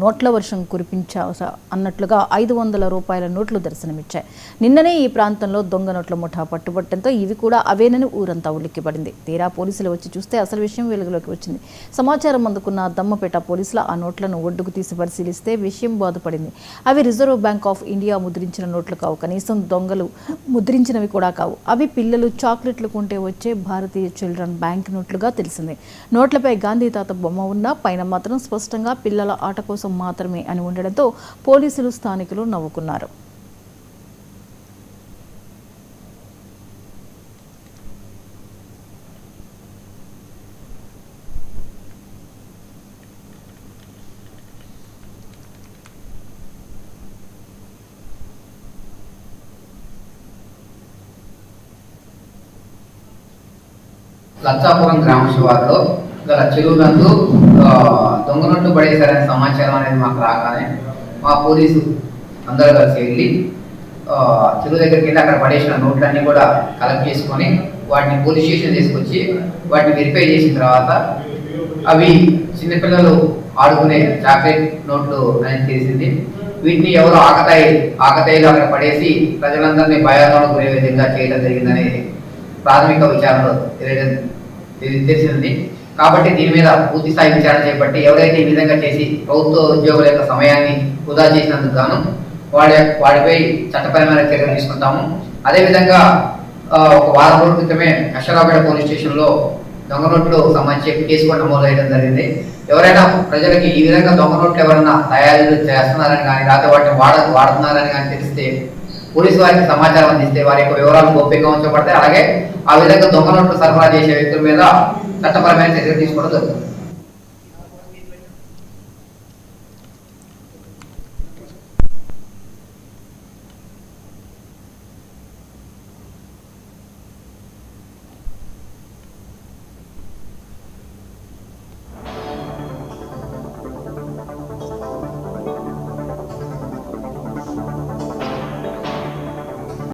నోట్ల వర్షం కురిపించా అన్నట్లుగా 500 రూపాయల నోట్లు దర్శనమిచ్చాయి. నిన్ననే ఈ ప్రాంతంలో దొంగ నోట్ల ముఠా పట్టుబట్టడంతో ఇవి కూడా అవేనని ఊరంతా ఉలిక్కిపడింది. తీరా పోలీసులు వచ్చి చూస్తే అసలు విషయం వెలుగులోకి వచ్చింది. సమాచారం అందుకున్న దమ్మపేట పోలీసులు ఆ నోట్లను ఒడ్డుకు తీసి పరిశీలిస్తే విషయం బాధపడింది. అవి రిజర్వ్ బ్యాంక్ ఆఫ్ ఇండియా ముద్రించిన నోట్లు కావు, కనీసం దొంగలు ముద్రించినవి కూడా కావు. అవి పిల్లలు చాక్లెట్లు కొంటే వచ్చే భారతీయ చిల్డ్రన్ బ్యాంక్ నోట్లుగా తెలిసింది. నోట్లపై గాంధీ తాత బొమ్మ ఉన్నా పైన మాత్రం స్పష్టంగా పిల్లల ఆట కోసం మాత్రమే అని ఉండడంతో పోలీసులు స్థానికులు నవ్వుకున్నారు. లచ్చాపురం గ్రామ శివారులో గల చెరువు నందు దొంగ నోట్లు పడేశారనే సమాచారం అనేది మాకు రాగానే మా పోలీసు అందరూ కలిసి వెళ్ళి చెరువు దగ్గరికి వెళ్ళి అక్కడ పడేసిన నోట్లన్నీ కూడా కలెక్ట్ చేసుకొని వాటిని పోలీస్ స్టేషన్ తీసుకొచ్చి వాటిని వెరిఫై చేసిన తర్వాత అవి చిన్నపిల్లలు ఆడుకునే చాక్లెట్ నోట్లు అనేది తెలిసింది. వీటిని ఎవరో ఆకతాయిలు అక్కడ పడేసి ప్రజలందరినీ భయాందోళనకు గురే విధంగా చేయడం జరిగిందని ప్రాథమిక విచారణలో తెలిసింది. కాబట్టి దీని మీద పూర్తి స్థాయి విచారణ చేపట్టి ఎవరైతే ఈ విధంగా చేసి ప్రభుత్వ ఉద్యోగుల యొక్క సమయాన్ని వృధా చేసినందుకు గాను వాడిపై చట్టపరమైన చర్యలు తీసుకుంటాము. అదేవిధంగా ఒక వారం రోజుల క్రితమే అశ్వరావుపేట పోలీస్ స్టేషన్లో దొంగ నోట్లు సంబంధించి కేసు కూడా నమోదు చేయడం జరిగింది. ఎవరైనా ప్రజలకి ఈ విధంగా దొంగ నోట్లు ఎవరైనా తయారు చేస్తున్నారని కానీ లేకపోతే వాటిని వాడుతున్నారని కానీ తెలిస్తే పోలీసు వారికి సమాచారం అందిస్తే వారి యొక్క వివరాలు గోప్యంగా ఉంచబడతాయి. అలాగే ఆ విధంగా దొంగ నోట్లు సరఫరా చేసే వ్యక్తుల మీద చట్టపరమైన చర్యలు తీసుకోవడం జరుగుతుంది.